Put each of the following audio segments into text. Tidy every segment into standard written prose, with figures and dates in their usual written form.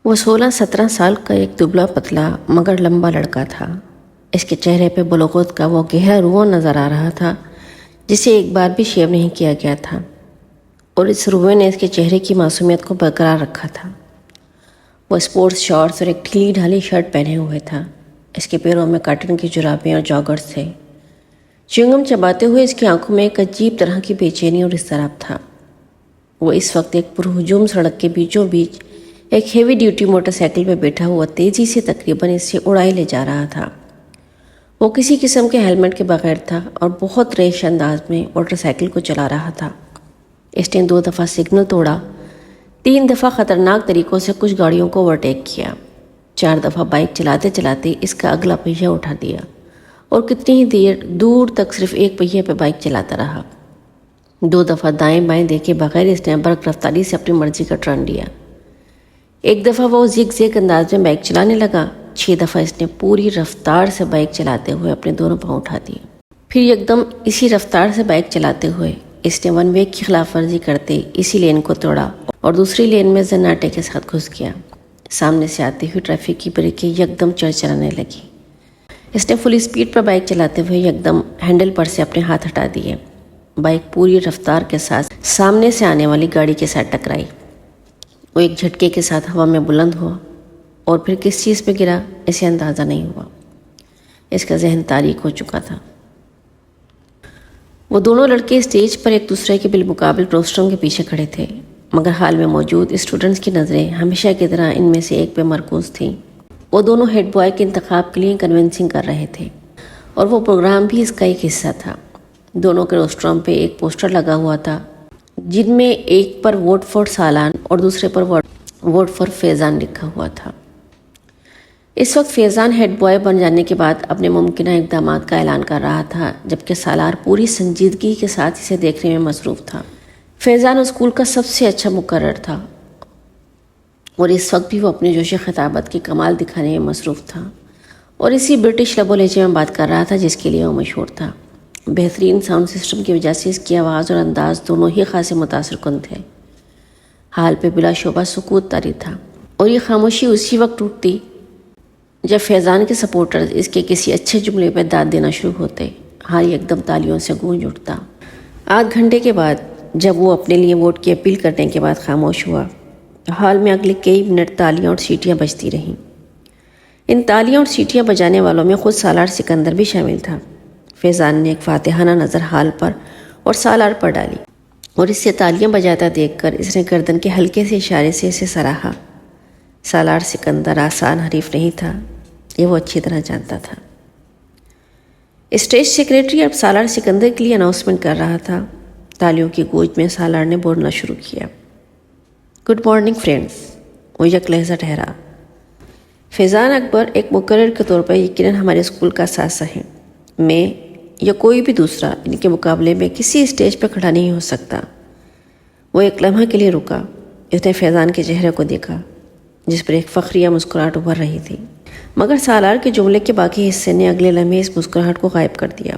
وہ 16-17 سال کا ایک دبلا پتلا مگر لمبا لڑکا تھا۔ اس کے چہرے پہ بلغت کا وہ گہرا روح نظر آ رہا تھا جسے ایک بار بھی شیو نہیں کیا گیا تھا، اور اس روح نے اس کے چہرے کی معصومیت کو برقرار رکھا تھا۔ وہ اسپورٹس شارٹس اور ایک ڈھیلی ڈھالی شرٹ پہنے ہوئے تھا۔ اس کے پیروں میں کاٹن کی جرابیں اور جاگرز تھے۔ چنگم چباتے ہوئے اس کی آنکھوں میں ایک عجیب طرح کی بے چینی اور اضطراب تھا۔ وہ اس وقت ایک پرہجوم سڑک کے بیچوں بیچ ایک ہیوی ڈیوٹی موٹر سائیکل پہ بیٹھا ہوا تیزی سے تقریباً اس سے اڑائے لے جا رہا تھا۔ وہ کسی قسم کے ہیلمٹ کے بغیر تھا اور بہت ریش انداز میں موٹر سائیکل کو چلا رہا تھا۔ اس نے 2 دفعہ سگنل توڑا، 3 دفعہ خطرناک طریقوں سے کچھ گاڑیوں کو اوورٹیک کیا، 4 دفعہ بائک چلاتے چلاتے اس کا اگلا پہیہ اٹھا دیا اور کتنی ہی دور تک صرف ایک پہیے پہ بائک چلاتا رہا۔ 2 دفعہ دائیں بائیں دیکھے بغیر اس نے برق رفتاری سے اپنی مرضی کا ٹرن لیا۔ ایک دفعہ وہ زگ زگ انداز میں بائک چلانے لگا، 6 دفعہ اس نے پوری رفتار سے بائک چلاتے ہوئے اپنے دونوں پاؤں اٹھا دیے۔ پھر یکدم اسی رفتار سے بائک چلاتے ہوئے اس نے 1 وے کی خلاف ورزی کرتے اسی لین کو توڑا اور دوسری لین میں زناٹے کے ساتھ گھس گیا۔ سامنے سے آتی ہوئی ٹریفک کی بریکیں یکدم چرچرانے لگی۔ اس نے فل اسپیڈ پر بائک چلاتے ہوئے یکدم ہینڈل پر سے اپنے ہاتھ ہٹا دیے۔ بائک پوری رفتار کے ساتھ سامنے سے آنے والی گاڑی کے ساتھ ٹکرائی۔ وہ ایک جھٹکے کے ساتھ ہوا میں بلند ہوا اور پھر کس چیز پہ گرا اسے اندازہ نہیں ہوا۔ اس کا ذہن تاریک ہو چکا تھا۔ وہ دونوں لڑکے اسٹیج پر ایک دوسرے کے بالمقابل پوسٹروں کے پیچھے کھڑے تھے، مگر حال میں موجود اسٹوڈنٹس کی نظریں ہمیشہ کی طرح ان میں سے ایک پہ مرکوز تھیں۔ وہ دونوں ہیڈ بوائے کے انتخاب کے لیے کنونسنگ کر رہے تھے اور وہ پروگرام بھی اس کا ایک حصہ تھا۔ دونوں کے روسٹروں پہ ایک پوسٹر لگا ہوا تھا جن میں ایک پر ووٹ فار سالان اور دوسرے پر ووٹ فار فیضان لکھا ہوا تھا۔ اس وقت فیضان ہیڈ بوائے بن جانے کے بعد اپنے ممکنہ اقدامات کا اعلان کر رہا تھا، جبکہ سالار پوری سنجیدگی کے ساتھ اسے دیکھنے میں مصروف تھا۔ فیضان اسکول کا سب سے اچھا مقرر تھا اور اس وقت بھی وہ اپنے جوش خطابت کی کمال دکھانے میں مصروف تھا اور اسی برٹش لب و لہجے میں بات کر رہا تھا جس کے لیے وہ مشہور تھا۔ بہترین ساؤنڈ سسٹم کی وجہ سے اس کی آواز اور انداز دونوں ہی خاصے متاثر کن تھے۔ حال پہ بلا شبہ سکوت طاری تھا اور یہ خاموشی اسی وقت ٹوٹتی جب فیضان کے سپورٹرز اس کے کسی اچھے جملے پہ داد دینا شروع ہوتے۔ حال یکدم تالیوں سے گونج اٹھتا۔ آدھ گھنٹے کے بعد جب وہ اپنے لیے ووٹ کی اپیل کرنے کے بعد خاموش ہوا، حال میں اگلے کئی منٹ تالیاں اور سیٹیاں بجتی رہیں۔ ان تالیاں اور سیٹیاں بجانے والوں میں خود سالار سکندر بھی شامل تھا۔ فیضان نے ایک فاتحانہ نظر حال پر اور سالار پر ڈالی اور اس سے تالیاں بجاتا دیکھ کر اس نے گردن کے ہلکے سے اشارے سے اسے سراہا۔ سالار سکندر آسان حریف نہیں تھا، یہ وہ اچھی طرح جانتا تھا۔ اسٹیج سیکریٹری اب سالار سکندر کے لیے اناؤنسمنٹ کر رہا تھا۔ تالیوں کی گونج میں سالار نے بولنا شروع کیا۔ Good morning friends. وہ یک لہجہ ٹھہرا۔ فیضان اکبر ایک مقرر کے طور پر یقیناً ہمارے اسکول کا اثاثہ ہے۔ میں یا کوئی بھی دوسرا ان کے مقابلے میں کسی اسٹیج پہ کھڑا نہیں ہو سکتا۔ وہ ایک لمحہ کے لیے رکا۔ اس نے فیضان کے چہرے کو دیکھا جس پر ایک فخریہ مسکراہٹ ابھر رہی تھی، مگر سالار کے جملے کے باقی حصے نے اگلے لمحے اس مسکراہٹ کو غائب کر دیا۔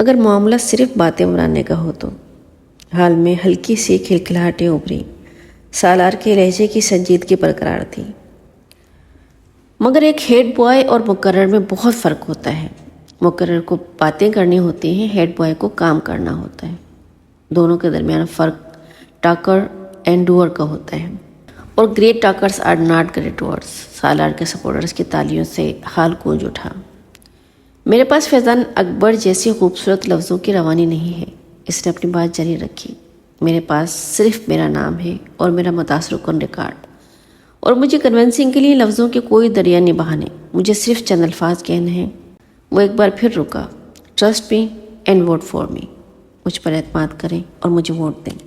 اگر معاملہ صرف باتیں بنانے کا ہو تو۔ حال میں ہلکی سی کھلکھلاہٹیں ابھری۔ سالار کے لہجے کی سنجیدگی برقرار تھی، مگر ایک ہیڈ بوائے اور مقرر میں بہت فرق ہوتا ہے۔ مقرر کو باتیں کرنی ہوتی ہیں، ہیڈ بوائے کو کام کرنا ہوتا ہے۔ دونوں کے درمیان فرق ٹاکر اینڈ ڈوور کا ہوتا ہے، اور great talkers are not great doers. Salar کے سپورٹرز کی تالیوں سے حال گونج اٹھا۔ میرے پاس فیضان اکبر جیسی خوبصورت لفظوں کی روانی نہیں ہے، اس نے اپنی بات جاری رکھی۔ میرے پاس صرف میرا نام ہے اور میرا متاثر کن ریکارڈ، اور مجھے کنونسنگ کے لیے لفظوں کے کوئی دریا نہیں بہانے، مجھے صرف چند الفاظ کہنے ہیں۔ وہ ایک بار پھر رکا۔ Trust me and vote for me. مجھ پر اعتماد کریں اور مجھے ووٹ دیں۔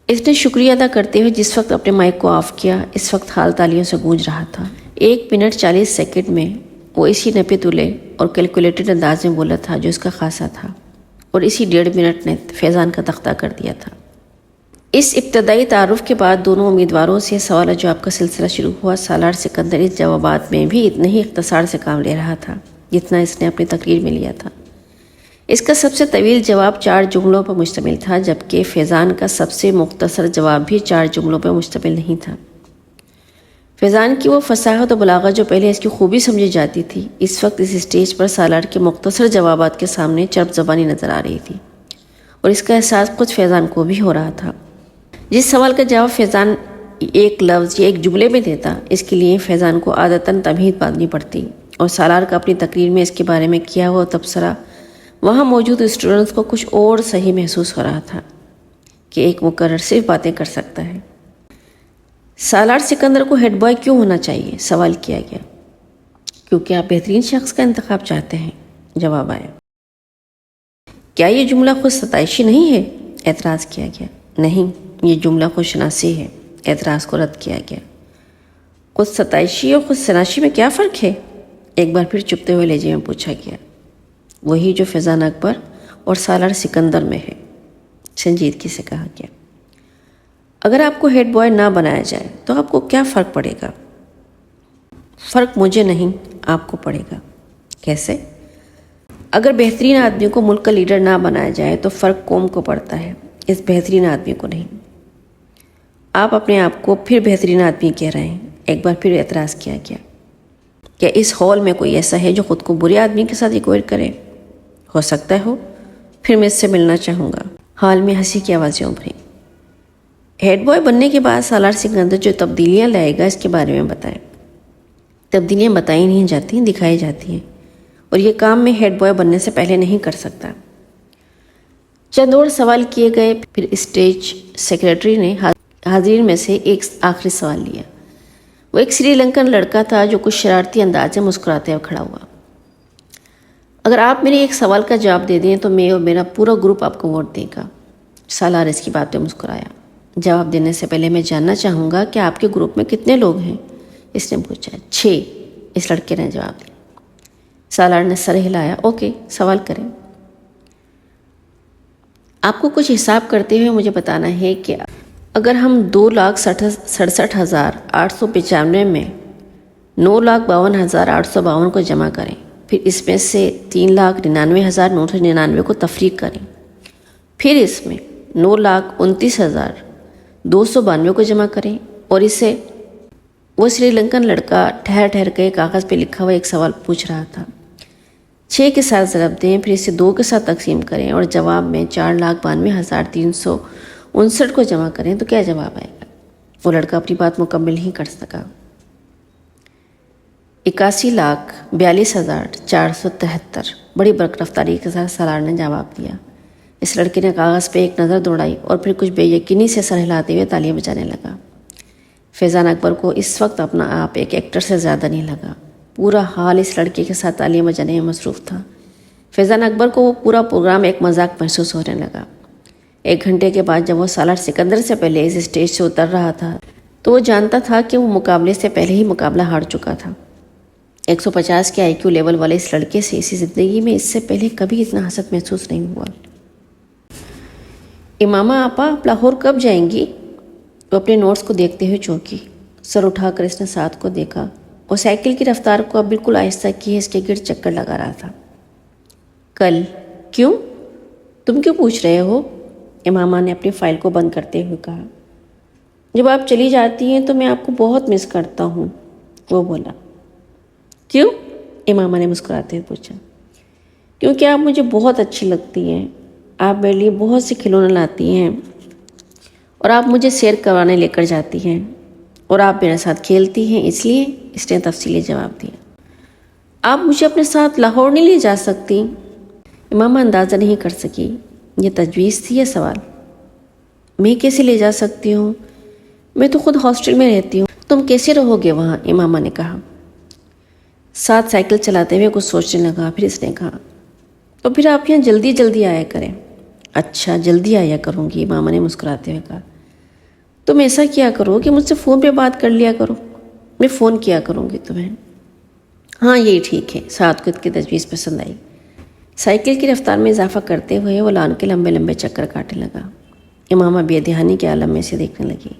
اس نے شکریہ ادا کرتے ہوئے جس وقت اپنے مائک کو آف کیا، اس وقت حال تالیوں سے گونج رہا تھا۔ 1 منٹ 40 سیکنڈ میں وہ اسی نپے تلے اور کیلکولیٹڈ انداز میں بولا تھا جو اس کا خاصہ تھا، اور اسی 1.5 منٹ نے فیضان کا تختہ کر دیا تھا۔ اس ابتدائی تعارف کے بعد دونوں امیدواروں سے سوال و جواب کا سلسلہ شروع ہوا۔ سالار سکندر اس جوابات میں بھی اتنے ہی اختصار سے کام لے رہا تھا جتنا اس نے اپنی تقریر میں لیا تھا۔ اس کا سب سے طویل جواب 4 جملوں پر مشتمل تھا، جبکہ فیضان کا سب سے مختصر جواب بھی 4 جملوں پر مشتمل نہیں تھا۔ فیضان کی وہ فصاحت و بلاغت جو پہلے اس کی خوبی سمجھی جاتی تھی، اس وقت اس اسٹیج پر سالار کے مختصر جوابات کے سامنے چرب زبانی نظر آ رہی تھی، اور اس کا احساس خود فیضان کو بھی ہو رہا تھا۔ جس سوال کا جواب فیضان ایک لفظ یا ایک جملے میں دیتا، اس کے لیے فیضان کو عادتاً تمہید باندھنی پڑتی، اور سالار کا اپنی تقریر میں اس کے بارے میں کیا ہوا تبصرہ وہاں موجود اسٹوڈنٹس کو کچھ اور صحیح محسوس ہو رہا تھا کہ ایک مقرر صرف باتیں کر سکتا ہے۔ سالار سکندر کو ہیڈ بوائے کیوں ہونا چاہیے؟ سوال کیا گیا۔ کیونکہ آپ بہترین شخص کا انتخاب چاہتے ہیں، جواب آیا۔ کیا یہ جملہ خود ستائشی نہیں ہے؟ اعتراض کیا گیا۔ نہیں، یہ جملہ خود شناسی ہے۔ اعتراض کو رد کیا گیا۔ خود ستائشی اور خود شناسی میں کیا فرق ہے؟ ایک بار پھر چپتے ہوئے لہجے میں پوچھا گیا۔ وہی جو فیضان اکبر اور سالار سکندر میں ہے، سنجیدگی سے کہا گیا۔ اگر آپ کو ہیڈ بوائے نہ بنایا جائے تو آپ کو کیا فرق پڑے گا؟ فرق مجھے نہیں، آپ کو پڑے گا۔ کیسے؟ اگر بہترین آدمی کو ملک کا لیڈر نہ بنایا جائے تو فرق قوم کو پڑتا ہے، اس بہترین آدمی کو نہیں۔ آپ اپنے آپ کو پھر بہترین آدمی کہہ رہے ہیں۔ ایک بار پھر اعتراض کیا گیا۔ کیا اس ہال میں کوئی ایسا ہے جو خود کو برے آدمی کے ساتھ ایکویٹ کرے؟ ہو سکتا ہو، پھر میں اس سے ملنا چاہوں گا۔ ہال میں ہنسی کی آوازیں ابھری۔ ہیڈ بوائے بننے کے بعد سالار سکندر جو تبدیلیاں لائے گا، اس کے بارے میں بتائیں۔ تبدیلیاں بتائی نہیں جاتی، دکھائی جاتی ہیں، اور یہ کام میں ہیڈ بوائے بننے سے پہلے نہیں کر سکتا۔ چند اور سوال کیے گئے، پھر اسٹیج سیکرٹری نے حاضرین میں سے ایک آخری سوال لیا۔ وہ ایک سری لنکن لڑکا تھا جو کچھ شرارتی انداز میں مسکراتے ہوئے کھڑا ہوا۔ اگر آپ میرے ایک سوال کا جواب دے دیں تو میں اور میرا پورا گروپ آپ کو ووٹ دے گا۔ سالار اس کی بات پہ مسکرایا۔ جواب دینے سے پہلے میں جاننا چاہوں گا کہ آپ کے گروپ میں کتنے لوگ ہیں؟ اس نے پوچھا۔ 6، اس لڑکے نے جواب دیا۔ سالار نے سر ہلایا۔ اوکے، سوال کریں۔ آپ کو کچھ حساب کرتے ہوئے مجھے بتانا ہے کہ اگر ہم 2,67,895 میں 9,52,852 کو جمع کریں، پھر اس میں سے 3,99,999 کو تفریق کریں، پھر اس میں 9,29,292 کو جمع کریں، اور اسے وہ سری لنکن لڑکا ٹھہر ٹھہر کے کاغذ پہ لکھا ہوا ایک سوال پوچھ رہا تھا۔ 6 کے ساتھ ضرب دیں، پھر اسے 2 کے ساتھ تقسیم کریں، اور جواب میں 4,92,359 کو جمع کریں تو کیا جواب آئے گا؟ وہ لڑکا اپنی بات مکمل نہیں کر سکا۔ 81,42,473 بڑی برق رفتاری کے ساتھ سالار نے جواب دیا۔ اس لڑکے نے کاغذ پہ ایک نظر دوڑائی اور پھر کچھ بے یقینی سے سر ہلاتے ہوئے تالیاں بجانے لگا۔ فیضان اکبر کو اس وقت اپنا آپ ایک ایکٹر سے زیادہ نہیں لگا۔ پورا حال اس لڑکے کے ساتھ تالیاں بجانے میں مصروف تھا۔ فیضان اکبر کو وہ پورا پروگرام ایک مذاق محسوس ہونے لگا۔ 1 گھنٹے کے بعد جب وہ سالار سکندر سے پہلے اس اسٹیج سے اتر رہا تھا تو وہ جانتا تھا کہ وہ مقابلے سے پہلے ہی مقابلہ ہار چکا تھا۔ 150 کے IQ لیول والے اس لڑکے سے اسی زندگی میں اس سے پہلے کبھی اتنا حسد محسوس نہیں ہوا۔ امامہ آپا، آپ لاہور کب جائیں گی؟ وہ اپنے نوٹس کو دیکھتے ہوئے چونکی۔ سر اٹھا کر اس نے ساتھ کو دیکھا۔ وہ سائیکل کی رفتار کو اب بالکل آہستہ کیے اس کے گرد چکر لگا رہا تھا۔ کل؟ کیوں؟ تم کیوں پوچھ رہے ہو؟ امامہ نے اپنی فائل کو بند کرتے ہوئے کہا۔ جب آپ چلی جاتی ہیں تو میں آپ کو بہت مس کرتا ہوں، وہ بولا۔ کیوں؟ امامہ نے مسکراتے ہوئے پوچھا۔ کیونکہ آپ مجھے بہت اچھی لگتی ہیں، آپ میرے لیے بہت سے کھلونے لاتی ہیں، اور آپ مجھے سیر کروانے لے کر جاتی ہیں، اور آپ میرے ساتھ کھیلتی ہیں، اس لیے اس نے تفصیلی جواب دیا۔ آپ مجھے اپنے ساتھ لاہور نہیں لے جا سکتی؟ امامہ اندازہ نہیں کر سکی یہ تجویز تھی یا سوال۔ میں کیسے لے جا سکتی ہوں؟ میں تو خود ہاسٹل میں رہتی ہوں، تم کیسے رہو گے وہاں؟ امامہ نے کہا۔ ساتھ سائیکل چلاتے ہوئے کچھ سوچنے لگا، پھر اس نے کہا، تو پھر آپ یہاں جلدی جلدی آیا کریں۔ اچھا، جلدی آیا کروں گی، امامہ نے مسکراتے ہوئے کہا۔ تم ایسا کیا کرو کہ مجھ سے فون پہ بات کر لیا کرو، میں فون کیا کروں گی تمہیں۔ ہاں، یہی ٹھیک ہے، ساتھ کو کی تجویز پسند آئی۔ سائیکل کی رفتار میں اضافہ کرتے ہوئے وہ لان کے لمبے لمبے چکر کاٹنے لگا۔ امامہ بے دہانی کے عالم میں سے دیکھنے لگی۔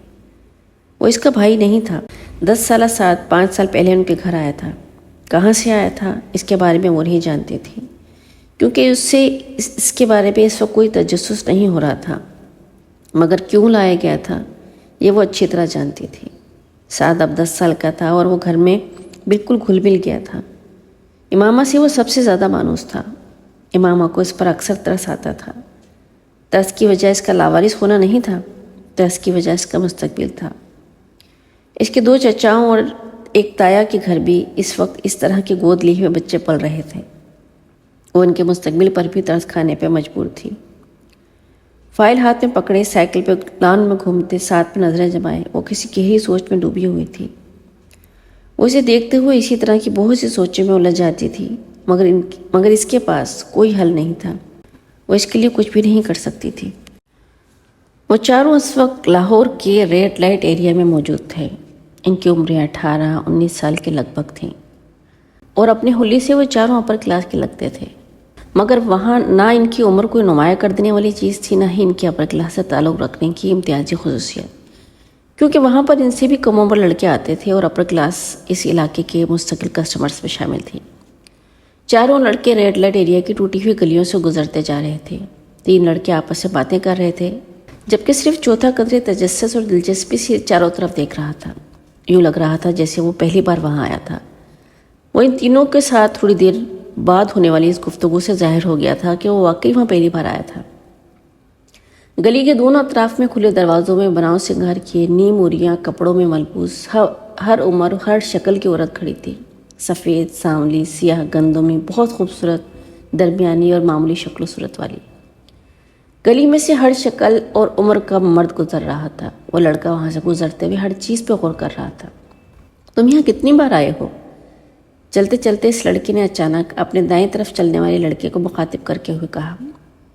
وہ اس کا بھائی نہیں تھا۔ 10 سالہ ساتھ 5 سال پہلے ان کے گھر آیا تھا۔ کہاں سے آیا تھا اس کے بارے میں وہ نہیں جانتی تھی۔ کیونکہ اس سے اس کے بارے میں اس وقت کوئی تجسس نہیں ہو رہا تھا، مگر کیوں لایا گیا تھا یہ وہ اچھی طرح جانتی تھی۔ سعد اب 10 سال کا تھا اور وہ گھر میں بالکل گھل مل گیا تھا۔ امامہ سے وہ سب سے زیادہ مانوس تھا۔ امامہ کو اس پر اکثر ترس آتا تھا۔ ترس کی وجہ اس کا لاوارث ہونا نہیں تھا، ترس کی وجہ اس کا مستقبل تھا۔ اس کے 2 چچاؤں اور ایک تایا کے گھر بھی اس وقت اس طرح کے گود لیے ہوئے بچے پل رہے تھے۔ وہ ان کے مستقبل پر بھی ترس کھانے پہ مجبور تھی۔ فائل ہاتھ میں پکڑے سائیکل پہ لان میں گھومتے، ساتھ میں نظریں جمائے، وہ کسی گہری سوچ میں ڈوبی ہوئی تھی۔ وہ اسے دیکھتے ہوئے اسی طرح کی بہت سی سوچیں میں الجھ جاتی تھی، مگر اس کے پاس کوئی حل نہیں تھا۔ وہ اس کے لیے کچھ بھی نہیں کر سکتی تھی۔ وہ چاروں اس وقت لاہور کے ریڈ لائٹ ایریا میں موجود تھے۔ ان کی عمریں 18-19 سال کے لگ بھگ تھیں، اور اپنے حلیے سے وہ چاروں اپر کلاس کے لگتے تھے، مگر وہاں نہ ان کی عمر کوئی نمایاں کر دینے والی چیز تھی، نہ ہی ان کے اپر کلاس سے تعلق رکھنے کی امتیازی خصوصیت، کیونکہ وہاں پر ان سے بھی کم عمر لڑکے آتے تھے اور اپر کلاس اس علاقے کے مستقل کسٹمرز میں شامل تھی۔ چاروں لڑکے ریڈ لائٹ ایریا کی ٹوٹی ہوئی گلیوں سے گزرتے جا رہے تھے۔ 3 لڑکے آپس سے باتیں کر رہے تھے، جبکہ صرف چوتھا قدرے تجسس اور دلچسپی سے چاروں طرف دیکھ رہا تھا۔ یوں لگ رہا تھا جیسے وہ پہلی بار وہاں آیا تھا۔ وہ ان تینوں کے ساتھ تھوڑی دیر بعد ہونے والی اس گفتگو سے ظاہر ہو گیا تھا کہ وہ واقعی وہاں پہلی بار آیا تھا۔ گلی کے دونوں اطراف میں کھلے دروازوں میں بناؤ سنگار کیے نیم اوریاں کپڑوں میں ملبوس ہر عمر ہر شکل کی عورت کھڑی تھی۔ سفید، سانولی، سیاہ، گندمی، بہت خوبصورت، درمیانی اور معمولی شکل و صورت والی۔ گلی میں سے ہر شکل اور عمر کا مرد گزر رہا تھا۔ وہ لڑکا وہاں سے گزرتے ہوئے ہر چیز پہ غور کر رہا تھا۔ تم یہاں کتنی بار آئے ہو؟ چلتے چلتے اس لڑکی نے اچانک اپنے دائیں طرف چلنے والے لڑکے کو مخاطب کر کے ہوئے کہا۔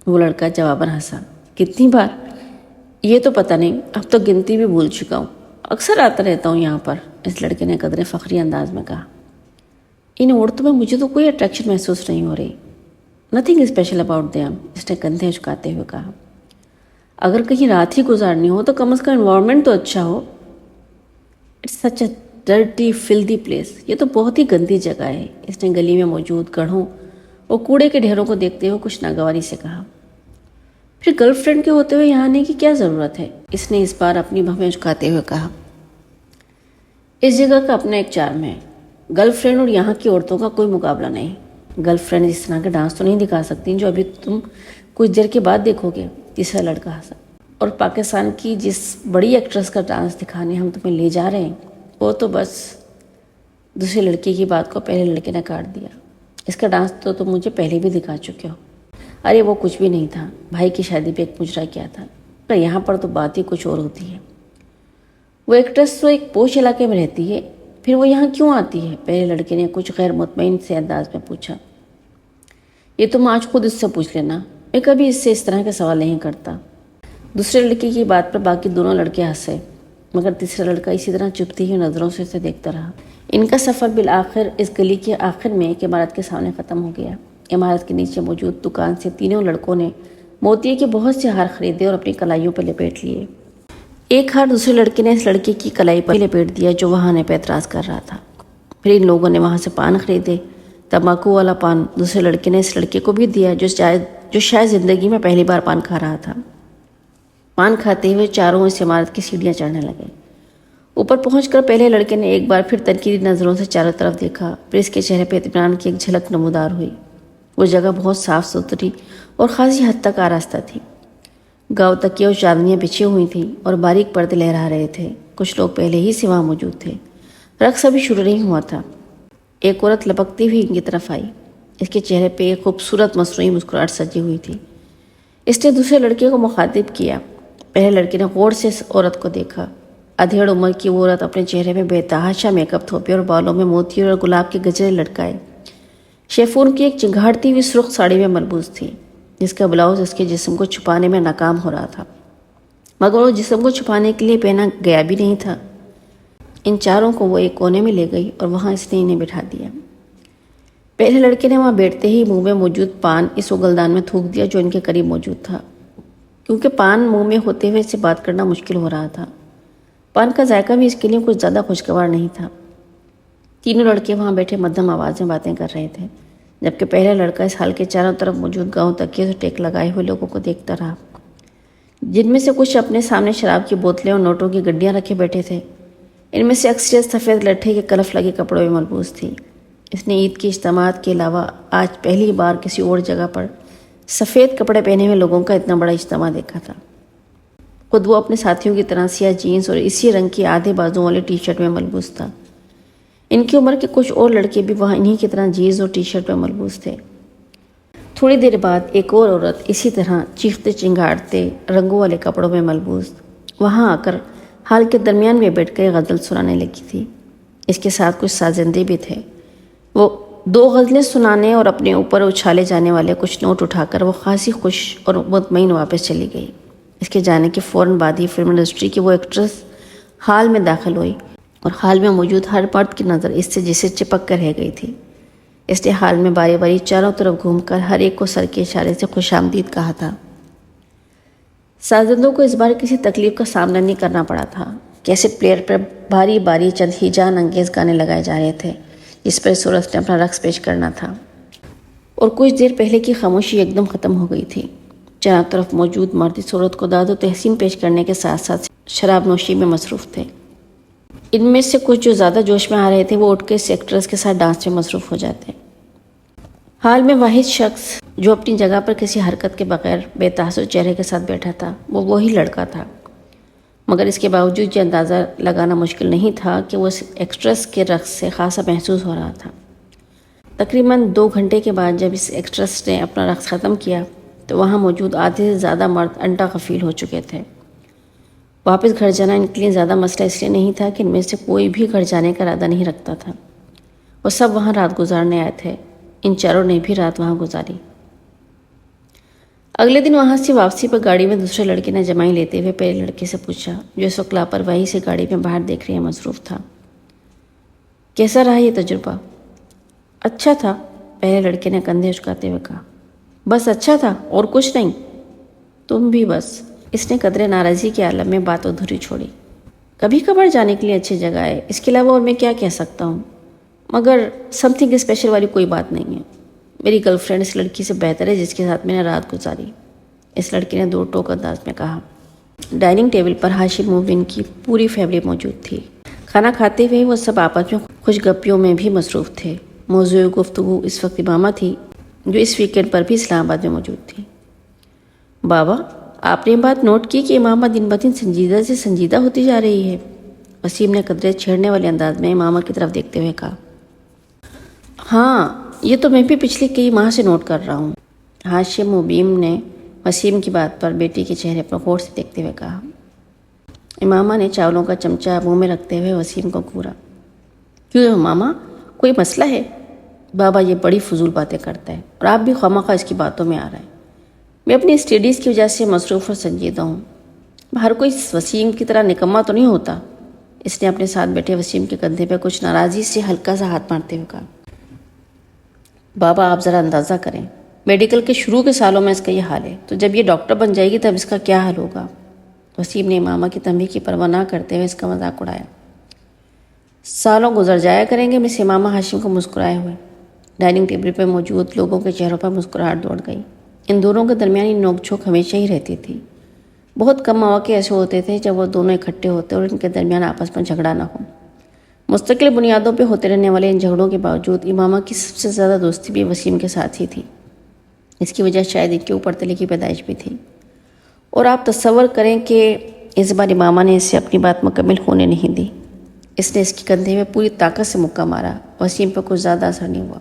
وہ لڑکا جواباً ہنسا۔ کتنی بار؟ یہ تو پتہ نہیں، اب تو گنتی بھی بھول چکا ہوں، اکثر آتا رہتا ہوں یہاں پر، اس لڑکے نے قدرے فخری انداز میں کہا۔ ان عورتوں میں مجھے تو کوئی اٹریکشن محسوس نہیں ہو رہی۔ نتھنگ اسپیشل اباؤٹ دیم، اس نے کندھے جھکاتے ہوئے کہا۔ اگر کہیں رات ہی گزارنی ہو تو کم از کم انوائرمنٹ تو اچھا ہو۔ It's such a dirty filthy place, یہ تو بہت ہی گندی جگہ ہے، اس نے گلی میں موجود گڑھوں اور کوڑے کے ڈھیروں کو دیکھتے ہوئے کچھ ناگواری سے کہا۔ پھر گرل فرینڈ کے ہوتے ہوئے یہاں آنے کی کیا ضرورت ہے؟ اس نے اس بار اپنی بھویں جھکاتے ہوئے کہا۔ اس جگہ کا اپنا ایک چارم ہے، گرل فرینڈ اور یہاں کی عورتوں کا کوئی مقابلہ نہیں۔ گرل فرینڈ اس طرح کے ڈانس تو نہیں دکھا سکتی جو ابھی تم کچھ دیر کے بعد دیکھو گے، تیسرا لڑکا ہنسا۔ اور پاکستان کی جس بڑی ایکٹریس کا ڈانس دکھانے ہم تمہیں لے جا رہے ہیں وہ تو بس، دوسرے لڑکے کی بات کو پہلے لڑکے نے کاٹ دیا۔ اس کا ڈانس تو تم مجھے پہلے بھی دکھا چکے ہو۔ ارے وہ کچھ بھی نہیں تھا، بھائی کی شادی پہ ایک مجرا کیا تھا، پر یہاں پر تو بات ہی کچھ اور ہوتی ہے۔ وہ ایکٹریس تو ایک پوش علاقے میں رہتی ہے، پھر وہ یہاں کیوں آتی ہے؟ پہلے لڑکے نے کچھ غیر مطمئن سے انداز میں پوچھا۔ یہ تم آج خود اس سے پوچھ لینا، میں کبھی اس سے اس طرح کے سوال نہیں کرتا۔ دوسرے لڑکے کی بات پر باقی دونوں لڑکے ہنسے، مگر تیسرا لڑکا اسی طرح چپتی ہوئی نظروں سے اسے دیکھتا رہا۔ ان کا سفر بالآخر اس گلی کے آخر میں ایک عمارت کے سامنے ختم ہو گیا۔ عمارت کے نیچے موجود دکان سے تینوں لڑکوں نے موتی کے بہت سے ہار خریدے اور اپنی کلائیوں پر لپیٹ لیے۔ ایک ہار دوسرے لڑکے نے اس لڑکے کی کلائی پر لپیٹ دیا جو وہاں آنے پہ اعتراض کر رہا تھا۔ پھر ان لوگوں نے وہاں سے پان خریدے، تمباکو والا پان دوسرے لڑکے نے اس لڑکے کو بھی دیا جو شاید زندگی میں پہلی بار پان کھا رہا تھا۔ پان کھاتے ہوئے چاروں اس عمارت کی سیڑھیاں چڑھنے لگے۔ اوپر پہنچ کر پہلے لڑکے نے ایک بار پھر تنقیدی نظروں سے چاروں طرف دیکھا، پھر اس کے چہرے پہ اطمینان کی ایک جھلک نمودار ہوئی۔ وہ جگہ بہت صاف ستھری اور خاصی حد تک آراستہ تھی۔ گاؤں تکیے اور چادنیاں بچھی ہوئی تھیں اور باریک پردے لہرا رہے تھے۔ کچھ لوگ پہلے ہی سے وہاں موجود تھے۔ رقص ابھی شروع نہیں ہوا تھا۔ ایک عورت لپکتی ہوئی ان کی طرف آئی، اس کے چہرے پہ ایک خوبصورت مصنوعی مسکراہٹ سجی ہوئی تھی۔ اس نے دوسرے لڑکے کو مخاطب کیا۔ پہلے لڑکے نے غور سے اس عورت کو دیکھا۔ ادھیڑ عمر کی وہ عورت اپنے چہرے میں بے تحاشا میک اپ تھوپے اور بالوں میں موتی اور گلاب کے گجرے لٹکائے شیفون کی ایک چنگھاڑتی ہوئی سرخ ساڑی میں ملبوس تھی، جس کا بلاؤز اس کے جسم کو چھپانے میں ناکام ہو رہا تھا، مگر وہ جسم کو چھپانے کے لیے پہنا گیا بھی نہیں تھا۔ ان چاروں کو وہ ایک کونے میں لے گئی اور وہاں اس نے انہیں بٹھا دیا۔ پہلے لڑکے نے وہاں بیٹھتے ہی منہ میں موجود پان اس اگلدان میں تھوک دیا جو ان کے قریب موجود تھا، کیونکہ پان منہ میں ہوتے ہوئے اس سے بات کرنا مشکل ہو رہا تھا۔ پان کا ذائقہ بھی اس کے لیے کچھ زیادہ خوشگوار نہیں تھا۔ تینوں لڑکے وہاں بیٹھے مدھم آواز میں باتیں کر رہے تھے۔ جبکہ پہلا لڑکا اس ہال کے چاروں طرف موجود گاؤں تکیے سے ٹیک لگائے ہوئے لوگوں کو دیکھتا رہا، جن میں سے کچھ اپنے سامنے شراب کی بوتلیں اور نوٹوں کی گڈیاں رکھے بیٹھے تھے۔ ان میں سے اکثریت سفید لٹھے کے کلف لگے کپڑوں میں ملبوس تھی۔ اس نے عید کی اجتماعات کے علاوہ آج پہلی بار کسی اور جگہ پر سفید کپڑے پہنے ہوئے لوگوں کا اتنا بڑا اجتماع دیکھا تھا۔ خود وہ اپنے ساتھیوں کی طرح سیاہ جینس اور اسی رنگ کی آدھے بازوں والی ٹی شرٹ میں ملبوس تھا۔ ان کی عمر کے کچھ اور لڑکے بھی وہاں انہی کی طرح جینس اور ٹی شرٹ میں ملبوس تھے۔ تھوڑی دیر بعد ایک اور عورت اسی طرح چیختے چنگاڑتے رنگوں والے کپڑوں میں ملبوس وہاں آ کر ہال کے درمیان میں بیٹھ کر غزل سنانے لگی تھی۔ اس کے ساتھ کچھ سازندے بھی تھے۔ وہ 2 غزلیں سنانے اور اپنے اوپر اچھالے جانے والے کچھ نوٹ اٹھا کر وہ خاصی خوش اور مطمئن واپس چلی گئی۔ اس کے جانے کے فوراً بعد ہی فلم انڈسٹری کی وہ ایکٹریس ہال میں داخل ہوئی اور ہال میں موجود ہر مرد کی نظر اس سے جسے چپک کر رہ گئی تھی۔ اس نے ہال میں باری باری چاروں طرف گھوم کر ہر ایک کو سر کے اشارے سے خوش آمدید کہا تھا۔ سازندوں کو اس بار کسی تکلیف کا سامنا نہیں کرنا پڑا تھا۔ کیسٹ پلیئر پر باری باری چند ہیجان انگیز گانے لگائے جا رہے تھے جس پر سورج نے اپنا رقص پیش کرنا تھا، اور کچھ دیر پہلے کی خاموشی ایک دم ختم ہو گئی تھی۔ چاروں طرف موجود مرد اس عورت کو داد و تحسین پیش کرنے کے ساتھ ساتھ شراب نوشی میں مصروف تھے۔ ان میں سے کچھ جو زیادہ جوش میں آ رہے تھے وہ اٹھ کے اس ایکٹریس کے ساتھ ڈانس میں مصروف ہو جاتے۔ حال میں واحد شخص جو اپنی جگہ پر کسی حرکت کے بغیر بے تاثر چہرے کے ساتھ بیٹھا تھا وہ وہی لڑکا تھا، مگر اس کے باوجود یہ اندازہ لگانا مشکل نہیں تھا کہ وہ اس ایکٹریس کے رقص سے خاصا محسوس ہو رہا تھا۔ تقریباً 2 گھنٹے کے بعد جب اس ایکٹریس نے اپنا رقص ختم کیا تو وہاں موجود آدھے سے زیادہ مرد انٹا غفیل ہو چکے تھے۔ واپس گھر جانا ان کے لیے زیادہ مسئلہ اس لیے نہیں تھا کہ ان میں سے کوئی بھی گھر جانے کا ارادہ نہیں رکھتا تھا۔ وہ سب وہاں رات گزارنے آئے تھے۔ ان چاروں نے بھی رات وہاں گزاری۔ اگلے دن وہاں سے واپسی پر گاڑی میں دوسرے لڑکے نے جمائی لیتے ہوئے پہلے لڑکے سے پوچھا جو اس وقت لاپرواہی سے گاڑی میں باہر دیکھ رہے مصروف تھا، کیسا رہا یہ تجربہ؟ اچھا تھا، پہلے لڑکے نے کندھے اچکاتے ہوئے کہا۔ بس اچھا تھا اور کچھ نہیں؟ تم بھی بس۔ اس نے قدرے ناراضی کے عالم میں بات ادھوری چھوڑی۔ کبھی کبھار جانے کے لیے اچھی جگہ ہے، اس کے علاوہ اور میں کیا کہہ سکتا ہوں، مگر سم تھنگ اسپیشل والی کوئی بات نہیں ہے۔ میری گرل فرینڈ اس لڑکی سے بہتر ہے جس کے ساتھ میں نے رات گزاری، اس لڑکی نے 2 ٹوک انداز میں کہا۔ ڈائننگ ٹیبل پر ہاشم مبین کی پوری فیملی موجود تھی۔ کھانا کھاتے ہوئے وہ سب آپس میں خوش گپیوں میں بھی مصروف تھے۔ موضوع گفتگو اس وقت امامہ تھی جو اس ویکینڈ پر بھی اسلام آباد میں موجود تھی۔ بابا، آپ نے یہ بات نوٹ کی کہ امامہ دن بدن سنجیدہ سے سنجیدہ ہوتی جا رہی ہے؟ وسیم نے قدرے چھیڑنے والے انداز میں امامہ کی طرف دیکھتے ہوئے کہا۔ ہاں، یہ تو میں بھی پچھلے کئی ماہ سے نوٹ کر رہا ہوں، ہاشم مبین نے وسیم کی بات پر بیٹی کے چہرے پر غور سے دیکھتے ہوئے کہا۔ امامہ نے چاولوں کا چمچہ منہ میں رکھتے ہوئے وسیم کو گھورا۔ کیوں امامہ، کوئی مسئلہ ہے؟ بابا یہ بڑی فضول باتیں کرتا ہے اور آپ بھی خواہ اس کی باتوں میں آ رہا ہے۔ میں اپنی اسٹڈیز کی وجہ سے مصروف اور سنجیدہ ہوں، ہر کوئی وسیم کی طرح نکما تو نہیں ہوتا۔ اس نے اپنے ساتھ بیٹھے وسیم کے کندھے پہ کچھ ناراضی سے ہلکا سا ہاتھ مارتے ہوئے کہا۔ بابا آپ ذرا اندازہ کریں، میڈیکل کے شروع کے سالوں میں اس کا یہ حال ہے، تو جب یہ ڈاکٹر بن جائے گی تب اس کا کیا حال ہوگا؟ وسیم نے امامہ کی تنبیہ کی پرواہ نہ کرتے ہوئے اس کا مذاق اڑایا۔ سالوں گزر جایا کریں گے، مس امامہ ہاشم کو مسکرائے ہوئے۔ ڈائننگ ٹیبل پہ موجود لوگوں کے چہروں پر مسکراہٹ دوڑ گئی۔ ان دونوں کے درمیانی نوک جھوک ہمیشہ ہی رہتی تھی۔ بہت کم مواقع ایسے ہوتے تھے جب وہ دونوں اکٹھے ہوتے اور ان کے درمیان آپس میں جھگڑا نہ ہو۔ مستقل بنیادوں پہ ہوتے رہنے والے ان جھگڑوں کے باوجود امامہ کی سب سے زیادہ دوستی بھی وسیم کے ساتھ ہی تھی۔ اس کی وجہ شاید ان کے اوپر تلے کی پیدائش بھی تھی، اور آپ تصور کریں کہ اس بار امامہ نے اسے اپنی بات مکمل ہونے نہیں دی۔ اس نے اس کے کندھے میں پوری طاقت سے مکہ مارا۔ وسیم پر کچھ زیادہ اثر نہیں ہوا۔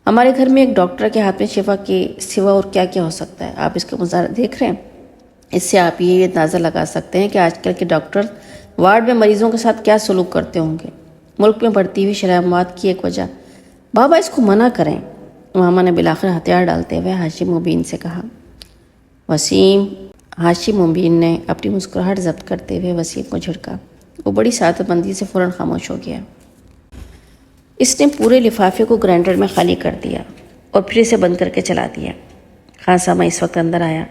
ہمارے گھر میں ایک ڈاکٹر کے ہاتھ میں شفا کے سوا اور کیا کیا ہو سکتا ہے؟ آپ اس کا مظاہرہ دیکھ رہے ہیں؟ اس سے آپ یہ اندازہ لگا سکتے ہیں کہ آج کل کے ڈاکٹر وارڈ میں مریضوں کے ساتھ کیا سلوک کرتے ہوں گے۔ ملک میں بڑھتی ہوئی شرح اموات کی ایک وجہ۔ بابا اس کو منع کریں، امامہ نے بالآخر ہتھیار ڈالتے ہوئے ہاشم مبین سے کہا۔ وسیم، ہاشم مبین نے اپنی مسکراہٹ ضبط کرتے ہوئے وسیم کو جھڑکا۔ وہ بڑی سعادت مندی سے فوراً خاموش ہو گیا۔ اس نے پورے لفافے کو گرائنڈر میں خالی کر دیا اور پھر اسے بند کر کے چلا دیا۔ خان سامہ اس وقت اندر آیا۔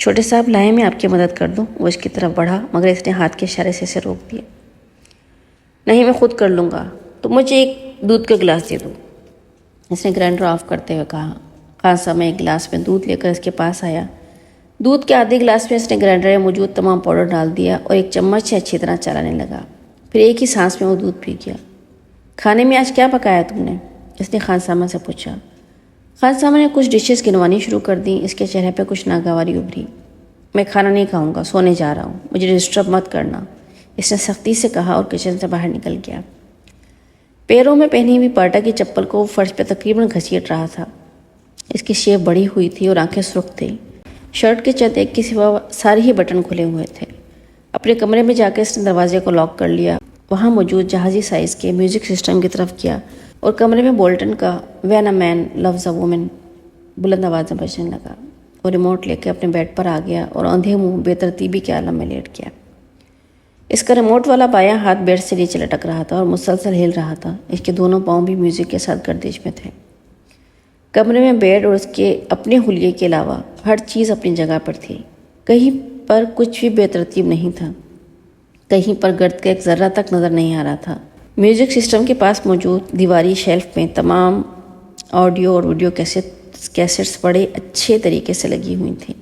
چھوٹے صاحب لائیں میں آپ کی مدد کر دوں؟ وہ اس کی طرف بڑھا مگر اس نے ہاتھ کے اشارے سے اسے روک دیا۔ نہیں، میں خود کر لوں گا، تو مجھے ایک دودھ کا گلاس دے دو۔ اس نے گرائنڈر آف کرتے ہوئے کہا۔ خان صاحب ایک گلاس میں دودھ لے کر اس کے پاس آیا۔ دودھ کے آدھے گلاس میں اس نے گرائنڈر میں موجود تمام پاؤڈر ڈال دیا اور ایک چمچ سے اچھی طرح چلانے لگا۔ پھر ایک ہی سانس میں وہ دودھ پی گیا۔ کھانے میں آج کیا پکایا تم نے؟ اس نے خان صاحب سے پوچھا۔ خان صاحب نے کچھ ڈشز گنوانی شروع کر دیں۔ اس کے چہرے پہ کچھ ناگواری ابھری۔ میں کھانا نہیں کھاؤں گا، سونے جا رہا ہوں، مجھے ڈسٹرب مت کرنا، اس نے سختی سے کہا اور کچن سے باہر نکل گیا۔ پیروں میں پہنی ہوئی پاٹا کی چپل کو وہ فرش پہ تقریباً گھسیٹ رہا تھا۔ اس کی شیپ بڑی ہوئی تھی اور آنکھیں سرخ تھیں۔ شرٹ کے چند ایک کے سوا سارے ہی بٹن کھلے ہوئے تھے۔ اپنے کمرے میں جا کے اس نے دروازے کو لاک کر لیا، وہاں موجود جہازی سائز کے میوزک سسٹم کی طرف کیا اور کمرے میں بولٹن کا when a man loves a woman بلند آواز میں بجنے لگا۔ وہ ریموٹ لے کے اپنے بیڈ پر آ گیا اور اندھے منہ بے ترتیبی کے عالم میں لیٹ گیا۔ اس کا ریموٹ والا بایاں ہاتھ بیڈ سے نیچے لٹک رہا تھا اور مسلسل ہل رہا تھا۔ اس کے دونوں پاؤں بھی میوزک کے ساتھ گردش میں تھے۔ کمرے میں بیڈ اور اس کے اپنے حلیے کے علاوہ ہر چیز اپنی جگہ پر تھی۔ کہیں پر کچھ بھی بے ترتیب نہیں تھا، کہیں پر گرد کا ایک ذرہ تک نظر نہیں آ رہا تھا۔ میوزک سسٹم کے پاس موجود دیواری شیلف میں تمام آڈیو اور ویڈیو کیسٹس بڑے اچھے طریقے سے لگی ہوئی تھیں۔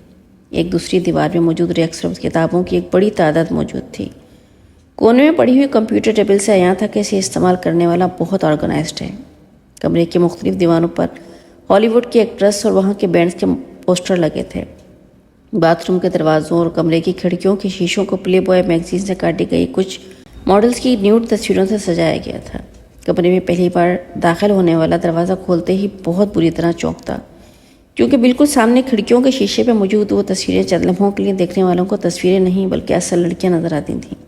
ایک دوسری دیوار میں موجود ریکس اور کتابوں کی ایک بڑی تعداد موجود تھی۔ کونے میں پڑی ہوئی کمپیوٹر ٹیبل سے عیاں تھا کہ اسے استعمال کرنے والا بہت آرگنائزڈ ہے۔ کمرے کے مختلف دیواروں پر ہالی ووڈ کی ایکٹریس اور وہاں کے بینڈز کے پوسٹر لگے تھے۔ باتھ روم کے دروازوں اور کمرے کی کھڑکیوں کے شیشوں کو پلے بوائے میگزین سے کاٹی گئی کچھ ماڈلز کی نیوڈ تصویروں سے سجایا گیا تھا۔ کمرے میں پہلی بار داخل ہونے والا دروازہ کھولتے ہی بہت بری طرح چونکتا، کیونکہ بالکل سامنے کھڑکیوں کے شیشے پہ موجود وہ تصویریں چند لمحوں کے لیے دیکھنے والوں کو تصویریں نہیں بلکہ اصل لڑکیاں نظر آتی تھیں۔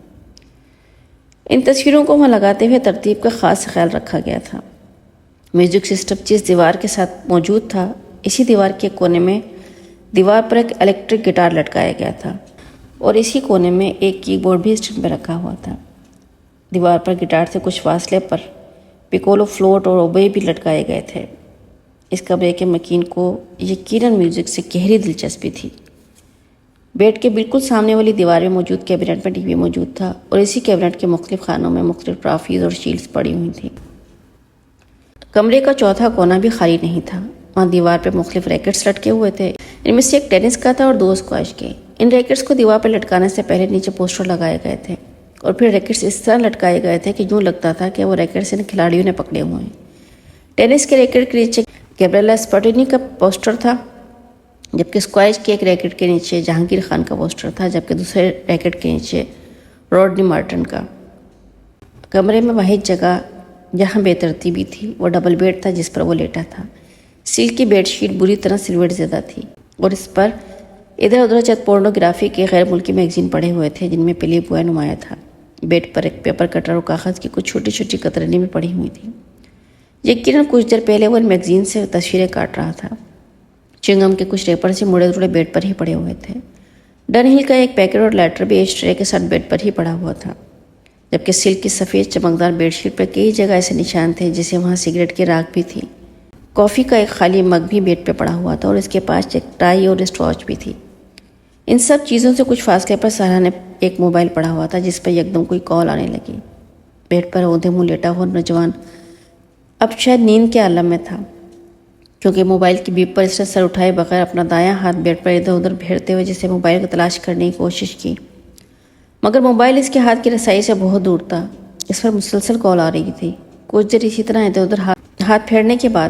ان تصویروں کو وہاں لگاتے ہوئے ترتیب کا خاص خیال رکھا گیا تھا۔ میوزک سسٹم جس دیوار کے ساتھ موجود تھا، اسی دیوار کے کونے میں دیوار پر ایک الیکٹرک گٹار لٹکایا گیا تھا اور اسی کونے میں ایک کی بورڈ بھی اسٹینڈ پہ رکھا ہوا تھا۔ دیوار پر گٹار سے کچھ فاصلے پر پیکولو فلوٹ اور اوبے بھی لٹکائے گئے تھے۔ اس کمرے کے مکین کو یقیناً میوزک سے گہری دلچسپی تھی۔ بیڈ کے بالکل سامنے والی دیوار میں موجود کیبنٹ میں ٹی وی موجود تھا اور اسی کیبنٹ کے مختلف خانوں میں مختلف ٹرافیز اور شیلڈز پڑی ہوئی تھیں۔ کمرے کا چوتھا کونا بھی خالی نہیں تھا۔ وہاں دیوار پہ مختلف ریکٹس لٹکے ہوئے تھے۔ ان میں سے ایک ٹینس کا تھا اور دو اسکواش کے۔ ان ریکٹس کو دیوار پہ لٹکانے سے پہلے نیچے پوسٹر لگائے گئے تھے اور پھر ریکٹس اس طرح لٹکائے گئے تھے کہ یوں لگتا تھا کہ وہ ریکٹس ان کھلاڑیوں نے پکڑے ہوئے ہیں۔ ٹینس کے ریکٹ کے نیچے گیبریلا اسپارٹینی کا پوسٹر تھا، جبکہ اسکواش کے ایک ریکٹ کے نیچے جہانگیر خان کا پوسٹر تھا، جبکہ دوسرے ریکٹ کے نیچے روڈنی مارٹن کا۔ کمرے میں واحد جگہ جہاں بے ترتیبی تھی وہ ڈبل بیڈ تھا جس پر وہ لیٹا تھا۔ سلک کی بیڈ شیٹ بری طرح سلویٹ زدہ تھی اور اس پر ادھر ادھر چند پورنوگرافی کے غیر ملکی میگزین پڑے ہوئے تھے جن میں پلی بوائے نمایاں تھا۔ بیڈ پر ایک پیپر کٹر اور کاغذ کی کچھ چھوٹی چھوٹی کترنی بھی پڑی ہوئی تھیں۔ یقیناً کچھ دیر پہلے وہ میگزین سے تصویریں کاٹ رہا تھا۔ چنگم کے کچھ ریپر سے مڑے جڑے بیڈ پر ہی پڑے ہوئے تھے۔ ڈن ہل کا ایک پیکٹ اور لیٹر بھی ایش ٹرے کے ساتھ بیڈ پر ہی پڑا ہوا تھا، جبکہ سلک کی سفید چمکدار بیڈ شیٹ پر کئی جگہ ایسے نشان تھے جیسے وہاں سگریٹ کی راکھ بھی تھی۔ کافی کا ایک خالی مگ بھی بیڈ پہ پڑا ہوا تھا اور اس کے پاس ایک ٹائی اور رسٹ واچ بھی تھی۔ ان سب چیزوں سے کچھ فاصلے پر سارا نے ایک موبائل پڑا ہوا تھا جس پر یکدم کوئی کال آنے لگی۔ بیڈ پر اودھے منہ لیٹا ہوا نوجوان اب شاید نیند کے عالم میں تھا، کیونکہ موبائل کی بیپ پر اس نے سر اٹھائے بغیر اپنا دایاں ہاتھ بیڈ پر ادھر ادھر پھیرتے ہوئے جسے موبائل کو تلاش کرنے کی کوشش کی، مگر موبائل اس کے ہاتھ کی رسائی سے بہت دور تھا۔ اس پر مسلسل کال آ رہی تھی۔ کچھ دیر اسی طرح ادھر ادھر ہاتھ پھیرنے کے بعد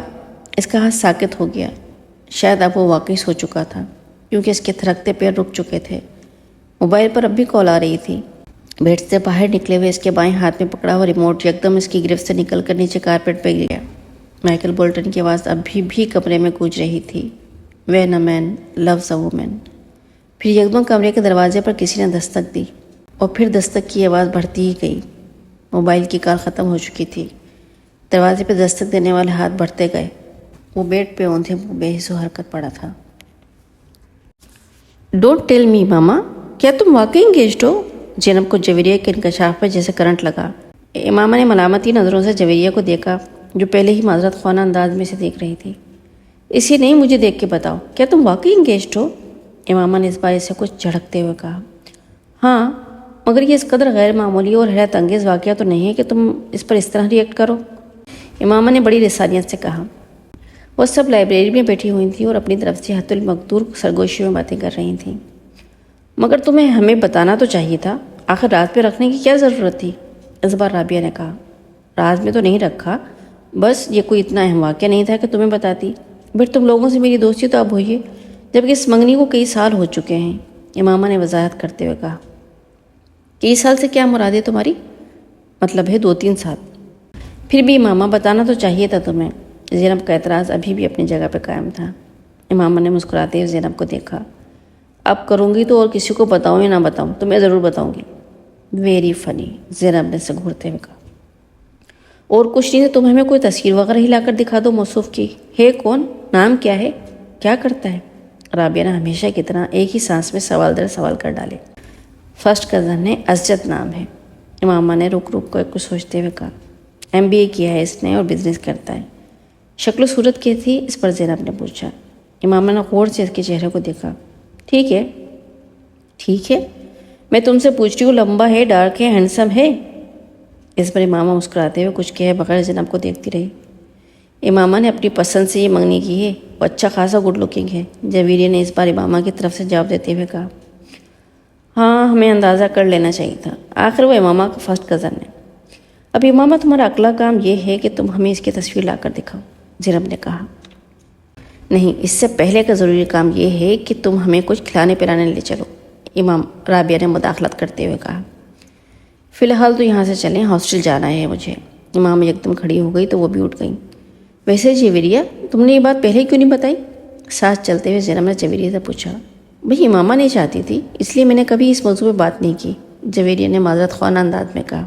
اس کا ہاتھ ساکت ہو گیا۔ شاید اب وہ واقعی سو چکا تھا، کیونکہ اس کے تھرکتے پیر رک چکے تھے۔ موبائل پر اب بھی کال آ رہی تھی۔ بیڈ سے باہر نکلے ہوئے اس کے بائیں ہاتھ میں پکڑا ہوا ریموٹ یکدم اس کی گرفت سے نکل کر نیچے کارپیٹ پہ گر گیا۔ مائیکل بولٹن کی آواز اب بھی کمرے میں گونج رہی تھی، when a man loves a woman. پھر یکدم کمرے کے دروازے پر کسی نے دستک دی اور پھر دستک کی آواز بڑھتی ہی گئی۔ موبائل کی کال ختم ہو چکی تھی۔ دروازے پہ دستک دینے والے ہاتھ بڑھتے گئے۔ وہ بیڈ پہ اوندھے منہ بے حس و حرکت پڑا تھا۔ ڈونٹ ٹیل می ماما، کیا تم واقعی انگیجڈ ہو؟ زینب کو جویریہ کے انکشاف پر جیسے کرنٹ لگا۔ امامہ نے ملامتی نظروں سے جویریہ کو دیکھا جو پہلے ہی معذرت خواہ انداز میں سے دیکھ رہی تھی۔ اسی نہیں، مجھے دیکھ کے بتاؤ، کیا تم واقعی انگیجڈ ہو؟ امامہ نے اس بارے سے کچھ جھڑکتے ہوئے کہا۔ ہاں، مگر یہ اس قدر غیر معمولی اور حیرت انگیز واقعہ تو نہیں ہے کہ تم اس پر اس طرح ریئیکٹ کرو، امامہ نے بڑی لسانیت سے کہا۔ وہ سب لائبریری میں بیٹھی ہوئی تھیں اور اپنی طرف سے حت المقدور سرگوشی میں باتیں کر رہی تھیں۔ مگر تمہیں ہمیں بتانا تو چاہیے تھا، آخر راز میں رکھنے کی کیا ضرورت تھی؟ اس بار رابعہ نے کہا۔ راز میں تو نہیں رکھا، بس یہ کوئی اتنا اہم واقعہ نہیں تھا کہ تمہیں بتاتی۔ پھر تم لوگوں سے میری دوستی تو اب ہوئی ہے، جبکہ اس منگنی کو کئی سال ہو چکے ہیں، امامہ نے وضاحت کرتے ہوئے کہا۔ کئی سال سے کیا مراد ہے تمہاری؟ مطلب ہے 2-3 سال۔ پھر بھی امامہ بتانا تو چاہیے تھا تمہیں۔ زینب کا اعتراض ابھی بھی اپنی جگہ پہ قائم تھا۔ امامہ نے مسکراتے ہوئے زینب کو دیکھا۔ اب کروں گی تو اور کسی کو بتاؤں یا نہ بتاؤں، تمہیں ضرور بتاؤں گی۔ ویری فنی، زینب نے سگھورتے ہوئے کہا۔ اور کچھ نہیں تو تم ہمیں کوئی تصویر وغیرہ ہی لا کر دکھا دو موصوف کی۔ ہے کون؟ نام کیا ہے؟ کیا کرتا ہے؟ رابعہ نے ہمیشہ کی طرح ایک ہی سانس میں سوال در سوال کر ڈالے۔ فرسٹ کزن ہے، اسجد نام ہے، امامہ نے رک کر کچھ سوچتے ہوئے کہا۔ MBA کیا ہے اس نے اور بزنس کرتا ہے۔ شکل و صورت کی تھی؟ اس پر زینب نے پوچھا۔ امامہ نے غور سے اس کے چہرے کو دیکھا۔ ٹھیک ہے، ٹھیک ہے، میں تم سے پوچھ رہی ہوں، لمبا ہے، ڈارک ہے، ہینڈسم ہے؟ اس پر امامہ مسکراتے ہوئے کچھ کہے بغیر زینب کو دیکھتی رہی۔ امامہ نے اپنی پسند سے یہ منگنی کی ہے، وہ اچھا خاصا گڈ لکنگ ہے، جویریہ نے اس بار امامہ کی طرف سے جواب دیتے ہوئے کہا۔ ہاں، ہمیں اندازہ کر لینا چاہیے تھا، آخر وہ امامہ کا فرسٹ کزن ہے۔ اب امامہ تمہارا اگلا کام یہ ہے کہ تم ہمیں اس کی تصویر لا کر دکھاؤ، زینب نے کہا۔ نہیں، اس سے پہلے کا ضروری کام یہ ہے کہ تم ہمیں کچھ کھلانے پلانے لے چلو، رابعہ نے مداخلت کرتے ہوئے کہا۔ فی الحال تو یہاں سے چلیں، ہاسٹل جانا ہے مجھے۔ امامہ یکدم کھڑی ہو گئی تو وہ بھی اٹھ گئیں۔ ویسے جویریہ، تم نے یہ بات پہلے کیوں نہیں بتائی؟ ساتھ چلتے ہوئے زینب نے جویریہ سے پوچھا۔ بھئی امامہ نہیں چاہتی تھی، اس لیے میں نے کبھی اس موضوع پہ بات نہیں کی، جویریہ نے معذرت خواہ انداز میں کہا۔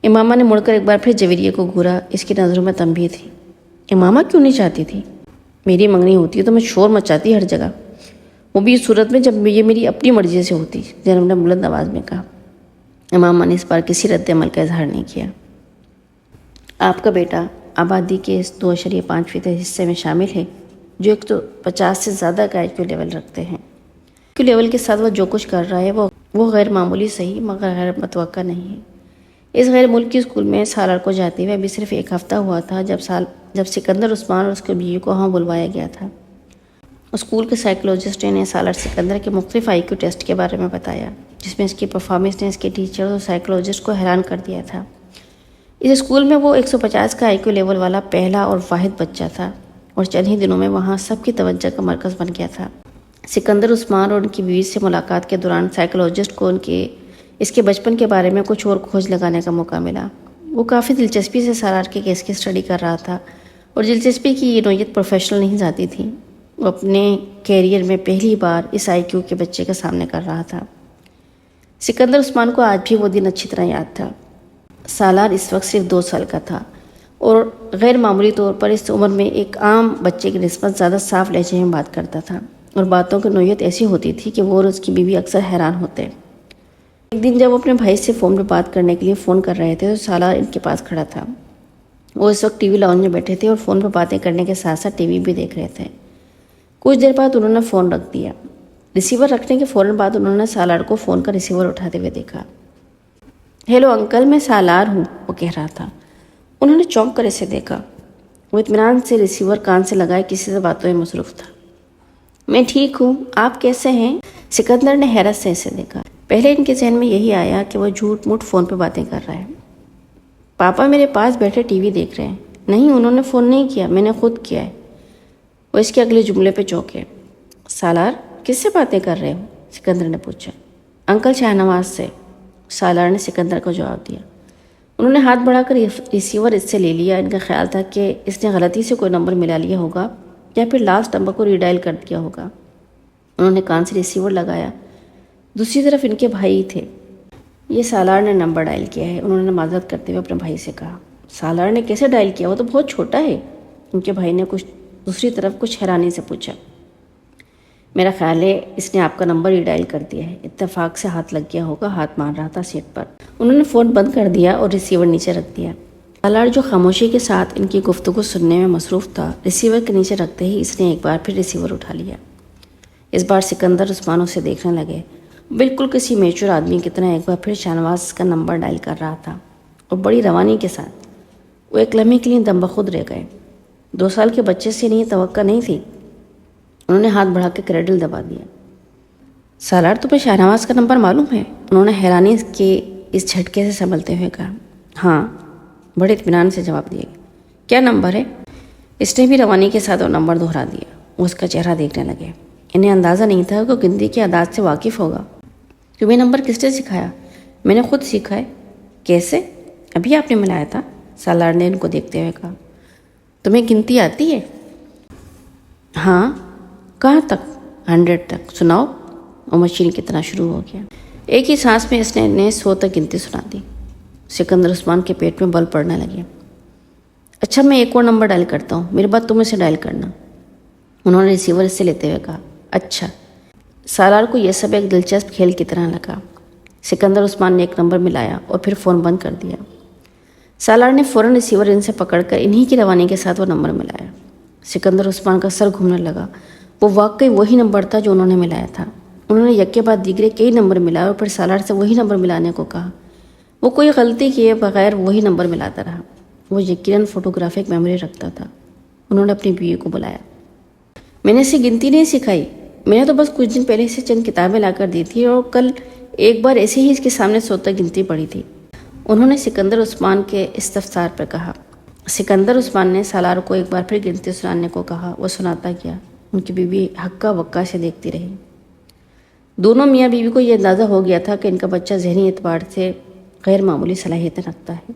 امامہ نے مڑ کر ایک بار پھر جویریہ کو گھورا، اس کی نظروں میں تنبیہ تھی۔ امامہ کیوں نہیں چاہتی تھی؟ میری منگنی ہوتی ہے تو میں شور مچاتی ہر جگہ، وہ بھی اس صورت میں جب یہ میری اپنی مرضی سے ہوتی، زینب نے بلند آواز میں کہا۔ امامہ نے اس بار کسی رد عمل کا اظہار نہیں کیا۔ آپ کا بیٹا آبادی کے اس 2.5% حصے میں شامل ہے جو 150 سے زیادہ کا IQ لیول رکھتے ہیں۔ IQ لیول کے ساتھ وہ جو کچھ کر رہا ہے وہ غیر معمولی صحیح مگر غیر متوقع نہیں ہے۔ اس غیر ملکی اسکول میں سالار کو جاتے ہوئے ابھی صرف 1 ہفتہ ہوا تھا جب سکندر عثمان اور اس کی بیوی کو وہاں بلوایا گیا تھا۔ اسکول کے سائیکولوجسٹ نے سالار سکندر کے مختلف IQ ٹیسٹ کے بارے میں بتایا، جس میں اس کی پرفارمنس نے اس کے ٹیچر اور سائیکولوجسٹ کو حیران کر دیا تھا۔ اس اسکول میں وہ 150 کا IQ لیول والا پہلا اور واحد بچہ تھا اور چند ہی دنوں میں وہاں سب کی توجہ کا مرکز بن گیا تھا۔ سکندر عثمان اور ان کی بیوی سے ملاقات کے دوران سائیکولوجسٹ کو اس کے بچپن کے بارے میں کچھ اور کھوج لگانے کا موقع ملا۔ وہ کافی دلچسپی سے سالار کے کیس کی اسٹڈی کر رہا تھا اور دلچسپی کی یہ نوعیت پروفیشنل نہیں جاتی تھی۔ وہ اپنے کیریئر میں پہلی بار اس IQ کے بچے کے سامنے کر رہا تھا۔ سکندر عثمان کو آج بھی وہ دن اچھی طرح یاد تھا۔ سالار اس وقت صرف 2 سال کا تھا اور غیر معمولی طور پر اس عمر میں ایک عام بچے کی نسبت زیادہ صاف لہجے میں بات کرتا تھا اور باتوں کی نوعیت ایسی ہوتی تھی کہ وہ اور اس کی بیوی اکثر حیران ہوتے۔ ایک دن جب وہ اپنے بھائی سے فون پہ بات کرنے کے لیے فون کر رہے تھے تو سالار ان کے پاس کھڑا تھا۔ وہ اس وقت TV لاؤنج میں بیٹھے تھے اور فون پہ باتیں کرنے کے ساتھ ساتھ TV بھی دیکھ رہے تھے۔ کچھ دیر بعد انہوں نے فون رکھ دیا۔ ریسیور رکھنے کے فوراً بعد انہوں نے سالار کو فون کا ریسیور اٹھاتے ہوئے دیکھا۔ ہیلو انکل، میں سالار ہوں، وہ کہہ رہا تھا۔ انہوں نے چونک کر اسے دیکھا۔ وہ اطمینان سے ریسیور کان سے لگائے کسی سے باتوں میں مصروف تھا۔ میں ٹھیک ہوں، آپ کیسے ہیں؟ سکندر نے حیرت سے اسے دیکھا۔ پہلے ان کے ذہن میں یہی آیا کہ وہ جھوٹ موٹ فون پہ باتیں کر رہا ہے۔ پاپا میرے پاس بیٹھے TV دیکھ رہے ہیں۔ نہیں، انہوں نے فون نہیں کیا، میں نے خود کیا ہے۔ وہ اس کے اگلے جملے پہ چونکے۔ سالار، کس سے باتیں کر رہے ہو؟ سکندر نے پوچھا۔ انکل شاہنواز سے، سالار نے سکندر کو جواب دیا۔ انہوں نے ہاتھ بڑھا کر ریسیور اس سے لے لیا۔ ان کا خیال تھا کہ اس نے غلطی سے کوئی نمبر ملا لیا ہوگا یا پھر لاسٹ نمبر کو ریڈائل کر دیا ہوگا۔ انہوں نے کان سے ریسیور لگایا۔ دوسری طرف ان کے بھائی تھے۔ یہ سالار نے نمبر ڈائل کیا ہے، انہوں نے معذرت کرتے ہوئے اپنے بھائی سے کہا۔ سالار نے کیسے ڈائل کیا؟ وہ تو بہت چھوٹا ہے، ان کے بھائی نے دوسری طرف کچھ حیرانی سے پوچھا۔ میرا خیال ہے اس نے آپ کا نمبر ریڈائل کر دیا ہے، اتفاق سے ہاتھ لگ گیا ہوگا، ہاتھ مار رہا تھا سیٹ پر۔ انہوں نے فون بند کر دیا اور ریسیور نیچے رکھ دیا۔ سالار جو خاموشی کے ساتھ ان کی گفتگو سننے میں مصروف تھا، ریسیور کے نیچے رکھتے ہی اس نے ایک بار پھر ریسیور اٹھا لیا۔ اس بار سکندر عثمان اسے دیکھنے لگے، بالکل کسی میچور آدمی کی طرح ایک بار پھر شاہنواز کا نمبر ڈائل کر رہا تھا اور بڑی روانی کے ساتھ۔ وہ ایک لمحے کے لیے دم بخود رہ گئے۔ 2 سال کے بچے سے نہیں توقع نہیں تھی۔ انہوں نے ہاتھ بڑھا کے کریڈل دبا دیا۔ سالار تمہیں شاہنواز کا نمبر معلوم ہے؟ انہوں نے حیرانی کے اس جھٹکے سے سنبھلتے ہوئے کہا۔ ہاں، بڑے اطمینان سے جواب دیا۔ کیا نمبر ہے؟ اس نے بھی روانی کے ساتھ وہ نمبر دہرا دیا۔ وہ اس کا چہرہ دیکھنے لگے۔ انہیں اندازہ نہیں تھا کہ وہ گنتی کی عادات سے واقف ہوگا۔ تمہیں نمبر کس نے سکھایا؟ میں نے خود سیکھا ہے۔ کیسے؟ ابھی آپ نے ملایا تھا، سالار نے ان کو دیکھتے ہوئے کہا۔ تمہیں گنتی آتی ہے؟ ہاں۔ کہاں تک؟ 100 تک۔ سناؤ۔ وہ مشین کی طرح شروع ہو گیا۔ ایک ہی سانس میں اس نے 100 تک گنتی سنا دی۔ سکندر عثمان کے پیٹ میں بل پڑنے لگے۔ اچھا، میں ایک اور نمبر ڈائل کرتا ہوں، میرے بعد تم اسے ڈائل کرنا، انہوں نے ریسیور سے لیتے ہوئے کہا۔ اچھا۔ سالار کو یہ سب ایک دلچسپ کھیل کی طرح لگا۔ سکندر عثمان نے ایک نمبر ملایا اور پھر فون بند کر دیا۔ سالار نے فوراً ریسیور ان سے پکڑ کر انہی کی روانی کے ساتھ وہ نمبر ملایا۔ سکندر عثمان کا سر گھومنے لگا۔ وہ واقعی وہی نمبر تھا جو انہوں نے ملایا تھا۔ انہوں نے یک کے بعد دیگرے کئی نمبر ملائے اور پھر سالار سے وہی نمبر ملانے کو کہا۔ وہ کوئی غلطی کیے بغیر وہی نمبر ملاتا رہا۔ وہ یقیناً فوٹوگرافک میموری رکھتا تھا۔ انہوں نے اپنی بیوی کو بلایا۔ میں نے اسے گنتی نہیں سکھائی، میں نے تو بس کچھ دن پہلے سے چند کتابیں لا کر دی تھی اور کل ایک بار ایسے ہی اس کے سامنے سوتا گنتی پڑی تھی، انہوں نے سکندر عثمان کے استفسار پر کہا۔ سکندر عثمان نے سالار کو ایک بار پھر گنتی سنانے کو کہا۔ وہ سناتا گیا۔ ان کی بیوی ہکا بکا سے دیکھتی رہی۔ دونوں میاں بیوی کو یہ اندازہ ہو گیا تھا کہ ان کا بچہ ذہنی اعتبار سے غیر معمولی صلاحیتیں رکھتا ہے،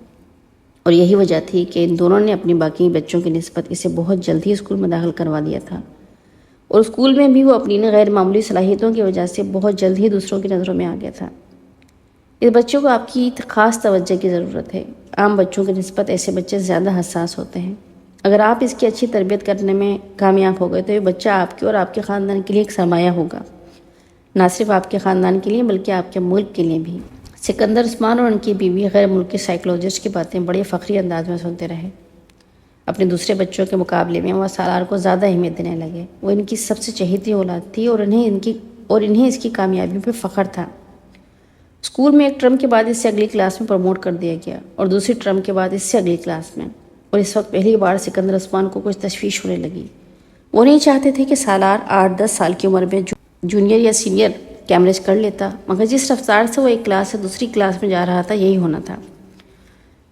اور یہی وجہ تھی کہ ان دونوں نے اپنی باقی بچوں کی نسبت اسے بہت جلد ہی اسکول میں داخل کروا دیا تھا، اور اسکول میں بھی وہ اپنی غیر معمولی صلاحیتوں کی وجہ سے بہت جلد ہی دوسروں کی نظروں میں آ گیا تھا۔ اس بچوں کو آپ کی خاص توجہ کی ضرورت ہے۔ عام بچوں کی نسبت ایسے بچے زیادہ حساس ہوتے ہیں۔ اگر آپ اس کی اچھی تربیت کرنے میں کامیاب ہو گئے تو یہ بچہ آپ کے اور آپ کے خاندان کے لیے ایک سرمایہ ہوگا، نہ صرف آپ کے خاندان کے لیے بلکہ آپ کے ملک کے لیے بھی۔ سکندر عثمان اور ان کی بیوی غیر ملکی سائیکولوجسٹ کی باتیں بڑے فخری انداز میں سنتے رہے۔ اپنے دوسرے بچوں کے مقابلے میں وہ سالار کو زیادہ اہمیت دینے لگے۔ وہ ان کی سب سے چہیتی اولاد تھی اور انہیں اس کی کامیابی پہ فخر تھا۔ اسکول میں ایک ٹرم کے بعد اس سے اگلی کلاس میں پروموٹ کر دیا گیا اور دوسری ٹرم کے بعد اس سے اگلی کلاس میں، اور اس وقت پہلی بار سکندر عثمان کو کچھ تشویش ہونے لگی۔ وہ نہیں چاہتے تھے کہ سالار 8-10 سال کی عمر میں جونیئر یا سینئر کیمبرج کر لیتا، مگر جس رفتار سے وہ ایک کلاس سے دوسری کلاس میں جا رہا تھا یہی ہونا تھا۔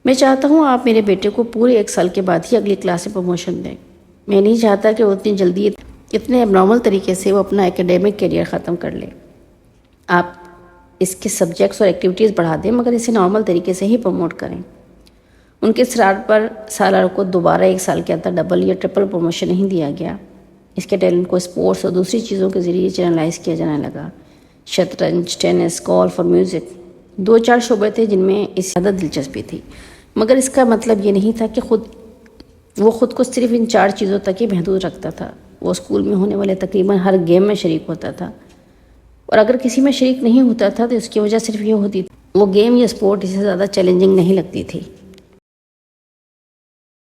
میں چاہتا ہوں آپ میرے بیٹے کو پورے 1 سال کے بعد ہی اگلی کلاس سے پروموشن دیں۔ میں نہیں چاہتا کہ وہ اتنی جلدی اتنے اب نارمل طریقے سے وہ اپنا ایکیڈیمک کیریئر ختم کر لے۔ آپ اس کے سبجیکٹس اور ایکٹیویٹیز بڑھا دیں مگر اسے نارمل طریقے سے ہی پروموٹ کریں۔ ان کے اصرار پر سالار کو دوبارہ 1 سال کے اندر ڈبل یا ٹرپل پروموشن نہیں دیا گیا۔ اس کے ٹیلنٹ کو اسپورٹس اور دوسری چیزوں کے ذریعے چینلائز کیا جانے لگا۔ شطرنج، ٹینس، گولف اور میوزک 2-4 شعبے تھے جن میں اس زیادہ دلچسپی تھی، مگر اس کا مطلب یہ نہیں تھا کہ وہ خود کو صرف ان 4 چیزوں تک ہی محدود رکھتا تھا۔ وہ اسکول میں ہونے والے تقریباً ہر گیم میں شریک ہوتا تھا، اور اگر کسی میں شریک نہیں ہوتا تھا تو اس کی وجہ صرف یہ ہوتی تھی وہ گیم یا اسپورٹ اسے زیادہ چیلنجنگ نہیں لگتی تھی۔